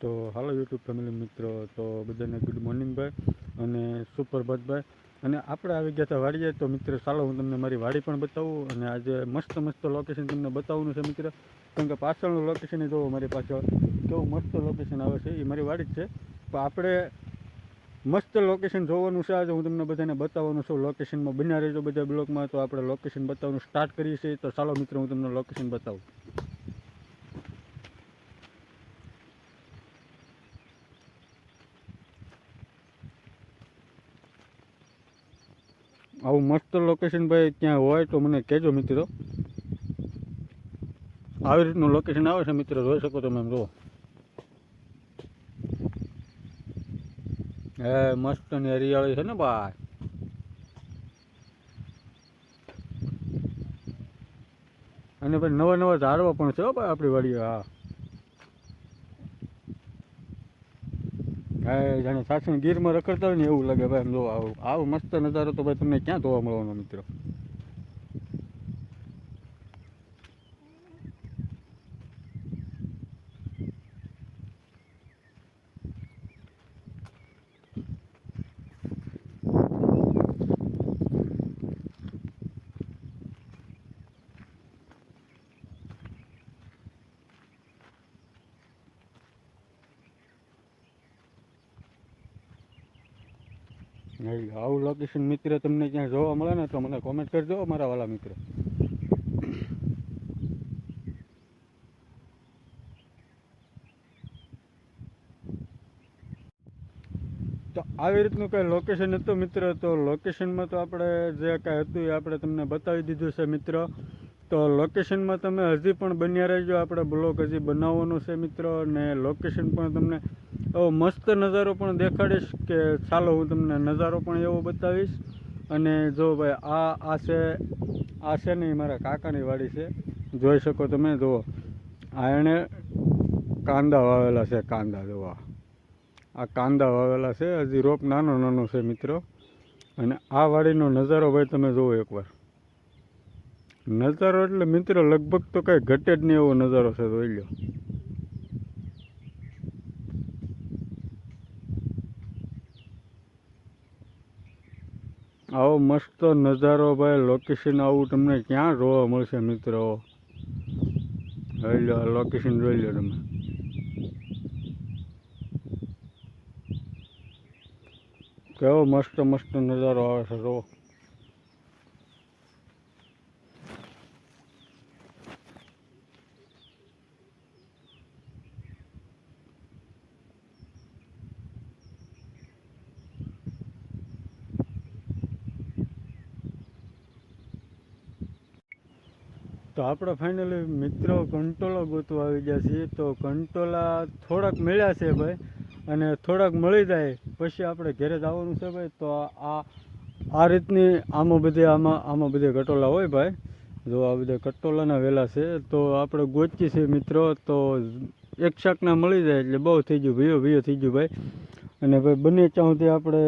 તો હાલો YouTube family મિત્રો, તો બધાને ગુડ મોર્નિંગ ભાઈ અને સુપ્રભાત ભાઈ. અને આપણે આવી ગયા હતા વાડીએ. તો મિત્ર ચાલો હું તમને મારી વાડી પણ બતાવું, અને આજે મસ્ત મસ્ત લોકેશન તમને બતાવવાનું છે મિત્ર. કારણ કે પાછળનું લોકેશન જોવો, મારી પાછળ કેવું મસ્ત લોકેશન આવે છે, એ મારી વાડી જ છે. તો આપણે મસ્ત લોકેશન જોવાનું છે આજે. હું તમને બધાને બતાવવાનું છું. લોકેશનમાં બન્યા રહેજો બધા બ્લોગમાં. તો આપણે લોકેશન બતાવવાનું સ્ટાર્ટ કરીએ છીએ. તો ચાલો મિત્રો હું તમને લોકેશન બતાવું. આવું મસ્ત લોકેશન ભાઈ ત્યાં હોય તો મને કહેજો મિત્રો. આવી રીતનું લોકેશન આવે છે મિત્રો, જોઈ શકો તમે એમ જુઓ. હે મસ્ત ની હરિયાળી છે ને ભાઈ. અને ભાઈ નવા નવા ઝાડવા પણ છે ભાઈ આપણી વાડીએ. હા જાણે સાસણ ગીરમાં રખડતા હોય ને એવું લાગે ભાઈ એમ જો. આવું મસ્ત નજારો તો ભાઈ તમને ક્યાં જોવા મળવાનો મિત્રો. આવું લોકેશન મિત્ર તમને ક્યાં જોવા મળે ને તો મને કોમેન્ટ કરજો મારા વાલા મિત્ર. તો આવી રીતનું કંઈ લોકેશન હતું મિત્ર. તો લોકેશનમાં તો આપણે જે કાંઈ હતું એ આપણે તમને બતાવી દીધું છે મિત્ર. તો લોકેશનમાં તમે હજી પણ બન્યા રહેજો. આપણે બ્લોગ હજી બનાવવાનો છે મિત્ર. અને લોકેશન પણ તમને એવો મસ્ત નજારો પણ દેખાડીશ કે ચાલો હું તમને નજારો પણ એવો બતાવીશ. અને જો ભાઈ આ છે ને મારા કાકાની વાડી છે, જોઈ શકો તમે. જુઓ આ એણે કાંદા વાવેલા છે. કાંદા જોવા, આ કાંદા વાવેલા છે. હજી રોપ નાનો નાનો છે મિત્રો. અને આ વાડીનો નજારો ભાઈ તમે જુઓ એકવાર. નજારો એટલે મિત્રો લગભગ તો કંઈ ઘટે જ નહીં એવો નજારો છે, જોઈ લો. આવો મસ્ત નજારો ભાઈ, લોકેશન આવું તમને ક્યાં જોવા મળશે મિત્રો. જોઈ લો લોકેશન, જોઈ લો તમે. કેવો મસ્ત મસ્ત નજારો આવે છે જો. તો આપણે ફાઇનલી મિત્રો કંટોલા ગોતવા આવી ગયા છીએ. તો કંટોલા થોડાક મળ્યા છે ભાઈ, અને થોડાક મળી જાય પછી આપણે ઘરે જવાનું છે ભાઈ. તો આ રીતની આમાં બધે કટોલા હોય ભાઈ. જો આ બધા કટોલાના વેલા છે. તો આપણે ગોતીએ છીએ મિત્રો. તો એક શાકના મળી જાય એટલે બહુ થઈ ગયું, ભીયો થઈ ગયું ભાઈ. અને ભાઈ બંને ત્યાં સુધી આપણે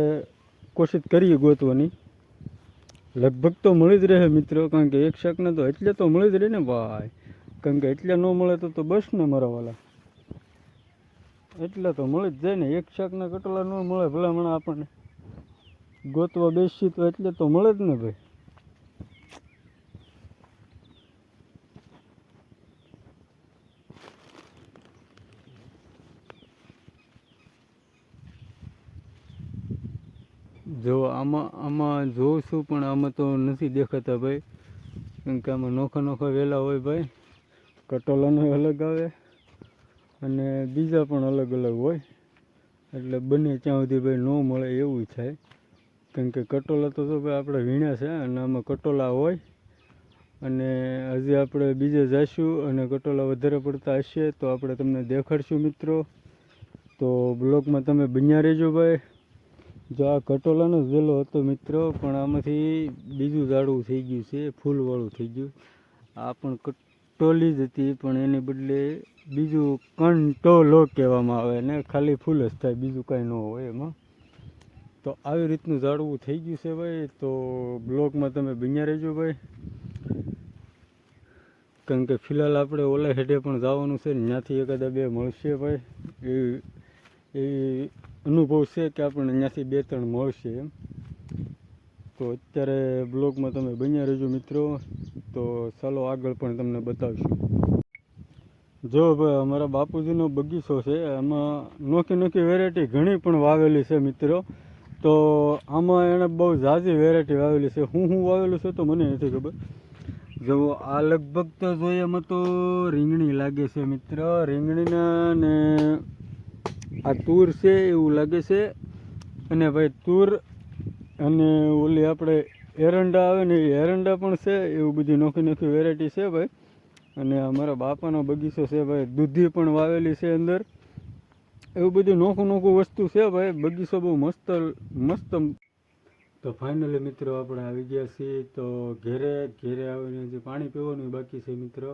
કોશિશ કરીએ ગોતવાની. લગભગ તો મળી જ રહે મિત્રો. કારણ કે એક શાકને તો એટલે તો મળી જ રહે ને ભાઈ. કારણ કે એટલે ન મળે તો બસ ને મારા વાલા. એટલે તો મળી જ જાય ને. એક શાકના કટોલા ન મળે ભલામણ આપણને ગોતવા બેસી તો એટલે તો મળે જ ને ભાઈ. જો આમાં જોઉં છું પણ આમાં તો નથી દેખાતા ભાઈ. કેમ કે આમાં નોખા નોખા વેલા હોય ભાઈ. કટોલાનો અલગ આવે અને બીજા પણ અલગ અલગ હોય. એટલે બંને ત્યાં સુધી ભાઈ ન મળે એવું થાય. કેમ કે કટોલા તો ભાઈ આપણે વીણ્યા છે અને આમાં કટોલા હોય. અને હજી આપણે બીજે જઈશું અને કટોલા વધારે પડતા હશે તો આપણે તમને દેખાડશું મિત્રો. તો બ્લોગમાં તમે બન્યા રહેજો ભાઈ. જો આ કટોલાનો જ વેલો હતો મિત્રો, પણ આમાંથી બીજું ઝાડવું થઈ ગયું છે, ફૂલવાળું થઈ ગયું. આ પણ કટોલી જ હતી પણ એને બદલે બીજું કંટોલો કહેવામાં આવે ને ખાલી ફૂલ જ થાય, બીજું કાંઈ ન હોય એમાં. તો આવી રીતનું ઝાડવું થઈ ગયું છે ભાઈ. તો બ્લોગમાં તમે બન્યા રહેજો ભાઈ. કારણ કે ફિલહાલ આપણે ઓલા હેડે પણ જવાનું છે ને, ત્યાંથી એકાદા બે મળશે ભાઈ. એ એ અનુભવ છે કે આપણને ત્યાંથી 2-3 મળશે એમ. તો અત્યારે બ્લોગમાં તમે બન્યા રહેજો મિત્રો. તો ચાલો આગળ પણ તમને બતાવશું. જો ભાઈ અમારા બાપુજીનો બગીચો છે, એમાં નોખી વેરાયટી ઘણી પણ વાવેલી છે મિત્રો. તો આમાં એણે બહુ ઝાઝી વેરાયટી વાવેલી છે. હું વાવેલું છે તો મને નથી ખબર. જો આ લગભગ તો જોઈએ એમાં તો રીંગણી લાગે છે મિત્ર, રીંગણીના ને આ તુર છે એવું લાગે છે. અને ભાઈ તુર અને ઓલી આપણે એરંડા આવે ને એ એરંડા પણ છે. એવું બધી નોખી વેરાયટી છે ભાઈ. અને અમારા બાપાનો બગીચો છે ભાઈ, દૂધી પણ વાવેલી છે અંદર. એવું બધું નોખું વસ્તુ છે ભાઈ. બગીચો બહુ મસ્ત. તો ફાઇનલી મિત્રો આપણે આવી ગયા છીએ તો ઘેરે આવીને જે પાણી પીવાનું બાકી છે મિત્રો.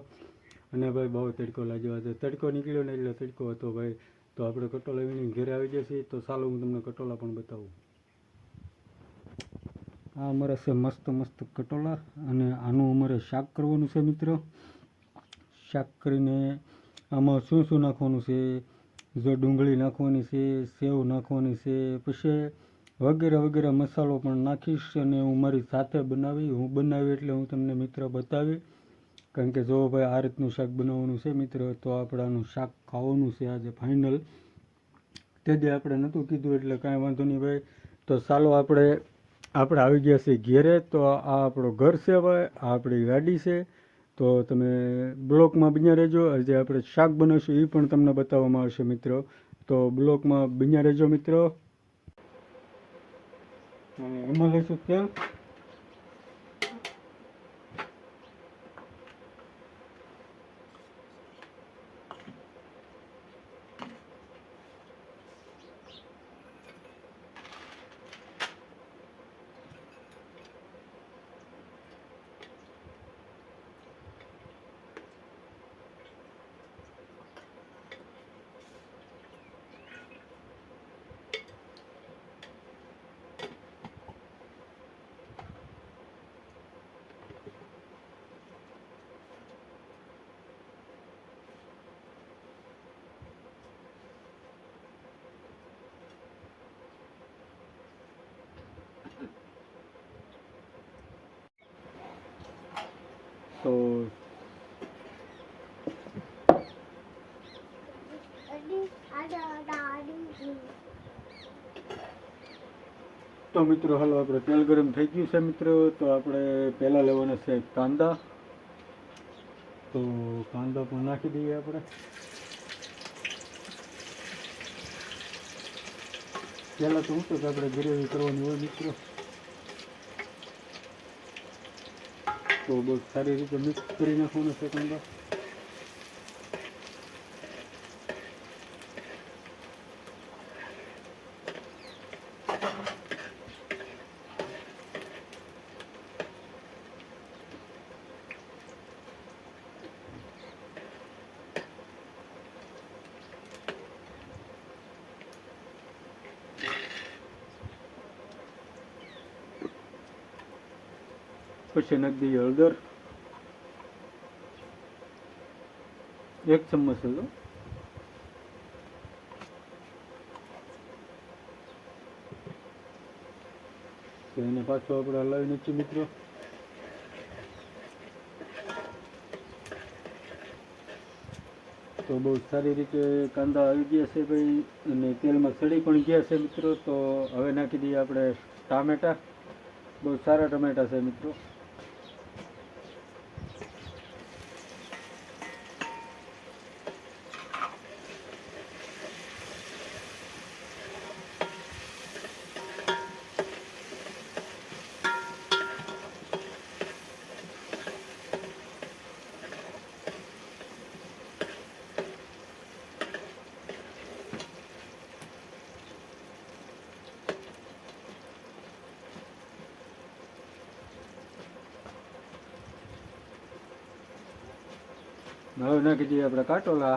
અને ભાઈ બહુ તડકો લાગ્યો હતો, તડકો નીકળ્યો ને એટલે તડકો હતો ભાઈ. તો આપણે કટોલા વીણીને ઘેરે આવી ગયા છીએ. તો ચાલો હું તમને કટોલા પણ બતાવું. આ અમારા છે મસ્ત કટોલા, અને આનું અમારે શાક કરવાનું છે મિત્રો. શાક કરીને આમાં શું નાખવાનું છે, જો ડુંગળી નાખવાની છે, સેવ નાખવાની છે, પછી વગેરે મસાલો પણ નાખીશ. અને હું મારી સાથે બનાવી એટલે હું તમને મિત્ર બતાવી. કારણ કે જો ભાઈ આ રીતનું શાક બનાવવાનું છે મિત્ર, તો આપણે આનું શાક ખાવાનું છે આજે ફાઇનલ. તે જે આપણે નહોતું કીધું એટલે કાંઈ વાંધો નહીં ભાઈ. તો ચાલો આપણે આવી ગયા છીએ ઘેરે. તો આ આપણો ઘર છે ભાઈ, આ આપણી ગાડી છે. તો તમે બ્લોકમાં બન્યા રહેજો. આજે આપણે શાક બનાવશું એ પણ તમને બતાવવામાં આવશે મિત્રો. તો બ્લોકમાં બન્યા રહેજો મિત્રો. અને એમાં લઈશું તેલ. તો મિત્રો હાલો આપણે તેલ ગરમ થઈ ગયું છે મિત્રો. તો આપણે પહેલાં લેવાના છે કાંદા. તો કાંદા પણ નાખી દઈએ આપણે. પહેલાં તો શું કે આપણે ગ્રેવી કરવાની હોય મિત્રો. તો બહુ સારી રીતે મિક્સ કરી નાખવાનું છે કાંદા. પછી નાખી દઈએ હળદર, 1 ચમચ હળદર. તો એને પાછું આપણે હલાવી નાખીએ મિત્રો. તો બહુ સારી રીતે કાંદા આવી ગયા છે ભાઈ, અને તેલમાં સડી પણ ગયા છે મિત્રો. તો હવે નાખી દઈએ આપણે ટામેટા. બહુ સારા ટમેટા છે મિત્રો. હવે નાખી દઈએ આપણે કાટોલા.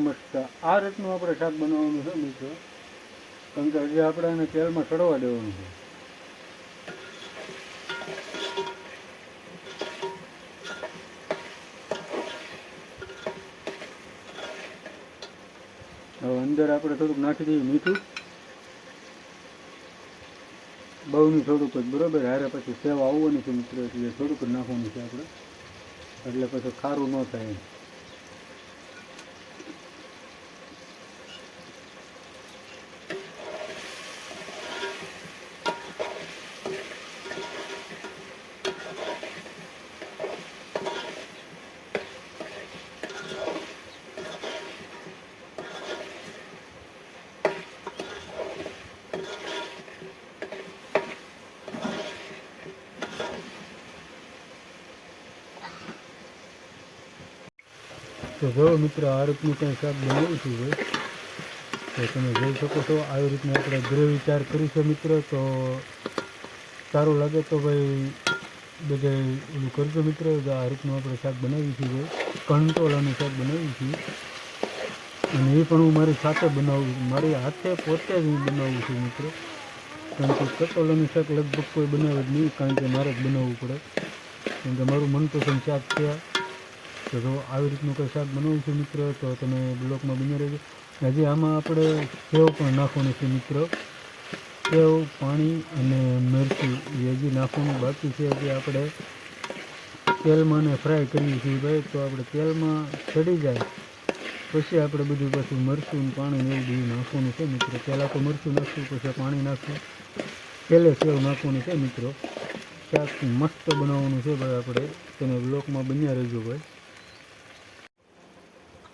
મસ્ત આ રીતનું આપણે શાક બનાવવાનું છે મિત્રો. કારણ કે હજી આપણે એને તેલમાં ચડવા દેવાનું છે. હવે અંદર આપણે થોડુંક નાખી દઈએ મીઠું, બહુ નહીં થોડુંક જ બરાબર. હારે પછી સેવ આવવાની છે મિત્રો, એટલે થોડુંક જ નાખવાનું છે આપણે, એટલે પછી ખારું ન થાય. તો જો મિત્રો આ રીતનું કંઈ શાક બનાવું છું ભાઈ, તો તમે જોઈ શકો છો. આવી રીતના આપણે ગ્રેવી તૈયાર કરીશું મિત્રો. તો સારું લાગે તો ભાઈ બધે ઓલું કરજો મિત્રો. આ રીતનું આપણે શાક બનાવીએ છીએ ભાઈ, કંટોલાનું શાક બનાવીએ છીએ. અને એ પણ હું મારી સાથે બનાવું, મારી હાથે પોતે જ હું બનાવું છું મિત્રો. કારણ કે કટોલાનું શાક લગભગ કોઈ બનાવે જ નહીં, કારણ કે મારે જ બનાવવું પડે, કારણ કે મારું મનપસંદ શાક છે. તો જો આવી રીતનું કંઈ શાક બનાવું છું મિત્રો, તો તમે બ્લોકમાં બની રહેજો. હજી આમાં આપણે સેવ પણ નાખવાનું છે મિત્રો. સેવ, પાણી અને મરચું એ હજી નાખવાનું બાકી છે. હજી આપણે તેલમાં ને ફ્રાય કરીએ છીએ ભાઈ. તો આપણે તેલમાં ચડી જાય પછી આપણે બધું પાછું મરચું પાણી એવું બધું નાખવાનું છે મિત્રો. પહેલાં તો મરચું નાખવું, પછી પાણી નાખવું, પહેલે સેવ નાખવાનું છે મિત્રો. શાક મસ્ત બનાવવાનું છે ભાઈ આપણે, તમે બ્લોકમાં બન્યા રહેજો ભાઈ.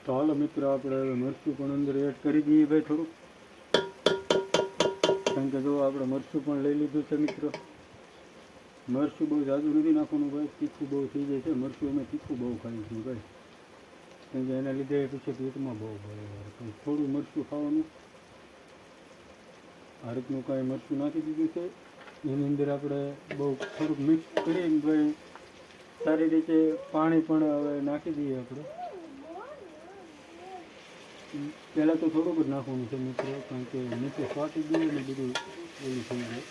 તો હાલો મિત્રો આપણે હવે મરચું પણ અંદર એડ કરી દઈએ ભાઈ થોડુંક, કારણ કે જો આપણે મરચું પણ લઈ લીધું છે મિત્રો. મરચું બહુ જાજુ નથી નાખવાનું ભાઈ, તીખું બહુ થઈ જાય છે. મરચું અમે તીખું બહુ ખાઈએ છીએ ભાઈ, કેમ કે એના લીધે પછી પેટમાં બહુ ભરે. થોડું મરચું ખાવાનું. આ રીતનું કાંઈ મરચું નાખી દીધું છે. એની અંદર આપણે બહુ થોડુંક મિક્સ કરીને ભાઈ સારી રીતે પાણી પણ હવે નાખી દઈએ આપણે. પહેલાં તો થોડુંક જ નાખવાનું છે મિત્રો, કારણ કે નીચે સ્વાટી ગયું ને બધું એવું થઈ જાય.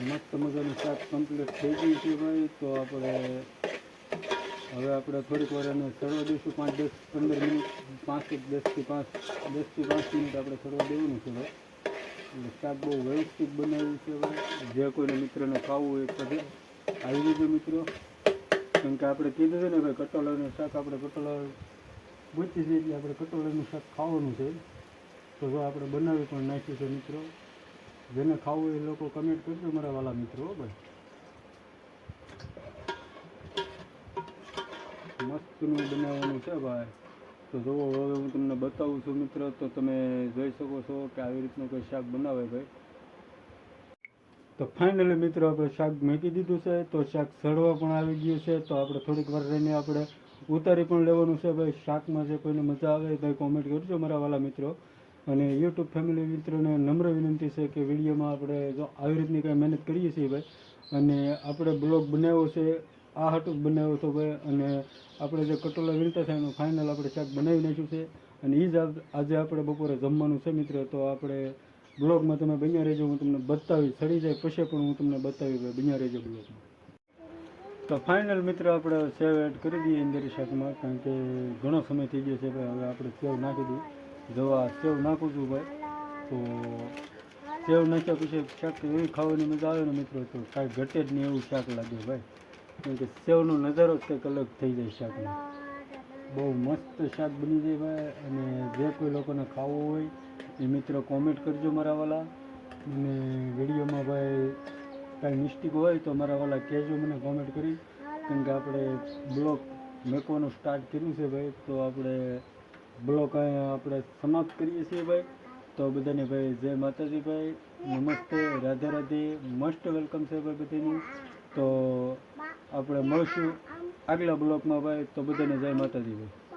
મસ્ત મજાનું શાક કમ્પ્લીટ થઈ ગયું છે ભાઈ. તો આપણે હવે આપણે થોડીક વાર એને ચડવા દઈશું, 5-10-15 મિનિટ, 10થી 5 મિનિટ આપણે ચડવા દેવાનું છે ભાઈ. એટલે શાક બહુ વ્યવસ્થિત બનાવ્યું છે ભાઈ. જે કોઈને મિત્રને ખાવું હોય તો આવી જજો મિત્રો, કેમ કે આપણે કીધું છે ને ભાઈ કટોલાનું શાક, આપણે કટોલા બચી છે એટલે આપણે કટોલાનું શાક ખાવાનું છે. તો જો આપણે બનાવી પણ નાખ્યું છે મિત્રો. જેને ખાવું એ લોકો કમેન્ટ કરજો મારા વાલા મિત્રો ભાઈ. મસ્તનું બનાવવાનું છે ભાઈ. તો જુઓ હવે હું તમને બતાવું છું મિત્રો. તો તમે જોઈ શકો છો કે આવી રીતનું કોઈ શાક બનાવે ભાઈ. તો ફાઇનલી મિત્રો આપણે શાક મૂકી દીધું છે. તો શાક સડવા પણ આવી ગયું છે. તો આપણે થોડીક વાર રહીને આપણે ઉતારી પણ લેવાનું છે ભાઈ. શાકમાં જે કોઈને મજા આવે ભાઈ કોમેન્ટ કરજો મારા વાલા મિત્રો. અને યુટ્યુબ ફેમિલી મિત્રોને નમ્ર વિનંતી છે કે વિડીયોમાં આપણે જો આવી રીતની કંઈ મહેનત કરીએ છીએ ભાઈ, અને આપણે બ્લોગ બનાવ્યો છે આ હાટું જ બનાવ્યો હતો ભાઈ. અને આપણે જે કટોલા વીણતા છે એનું ફાઇનલ આપણે શાક બનાવી નાખ્યું છે. અને એ જ આજે આપણે બપોરે જમવાનું છે મિત્રો. તો આપણે બ્લોગમાં તમે બન્યા રહેજો, હું તમને બતાવી, સડી જાય પછી પણ હું તમને બતાવી ભાઈ, બન્યા રહેજો બ્લોગમાં. તો ફાઇનલ મિત્રો આપણે સેવ એડ કરી દઈએ અંદર શાકમાં, કારણ કે ઘણો સમય થઈ ગયો છે ભાઈ. હવે આપણે સેવ નાખી દઈએ. જો આ સેવ નાખું છું ભાઈ. તો સેવ નાખ્યા પછી શાક એવી ખાવાની મજા આવે ને મિત્રો, તો કાંઈ ઘટે જ નહીં એવું શાક લાગે ભાઈ. કેમ કે સેવનો નજારો જ કંઈક અલગ થઈ જાય શાકનો. બહુ મસ્ત શાક બની જાય ભાઈ. અને જે કોઈ લોકોને ખાવું હોય એ મિત્રો કોમેન્ટ કરજો મારા વાલા. અને વિડીયોમાં ભાઈ કાંઈ મિસ્ટેક હોય તો મારા વાલા કહેજો મને કોમેન્ટ કરી. કેમ કે આપણે બ્લોગ મેકવાનું સ્ટાર્ટ કર્યું છે ભાઈ. તો આપણે બ્લોગ અહીંયા આપણે સમાપ્ત કરીએ છીએ ભાઈ. તો બધાને ભાઈ જય માતાજી ભાઈ, નમસ્તે, રાધે રાધે, મોસ્ટ વેલકમ છે ભાઈ બધાનું. તો આપણે મળશું આગલા બ્લોગમાં ભાઈ. તો બધાને જય માતાજી ભાઈ.